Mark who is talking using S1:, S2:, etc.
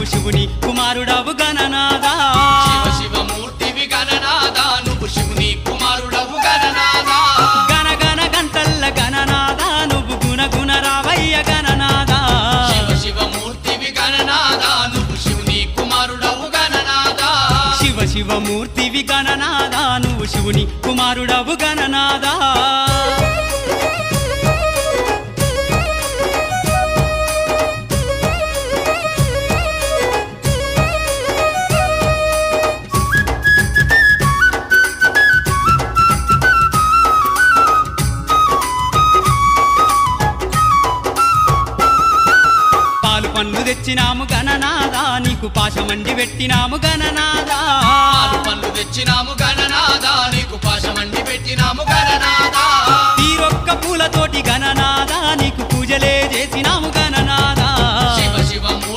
S1: నువ్వు శివుని కుమారుడవు గణనాథ
S2: శివ శివమూర్తివి గణనాథ నువ్వు శివుని కుమారుడవు గణనాథ
S1: గణ గణ గంటల్ల గణనాథ నువ్వు గుణ గుణ రావయ్య గణనాథ
S2: శివ శివమూర్తివి గణనాథ నువ్వు శివుని కుమారుడవు గణనాథ
S1: శివ శివమూర్తివి గణనాథ నువ్వు శివుని కుమారుడవు గణనాథ పండ్లు తెచ్చినాము గణనాథ నీకు పాశమండి పెట్టినాము గణనాథ
S2: పాలు పండ్లు తెచ్చినాము గణనాథ నీకు పాశమండి పెట్టినాము గణనాథ
S1: తీరొక్క పూలతోటి గణనాథ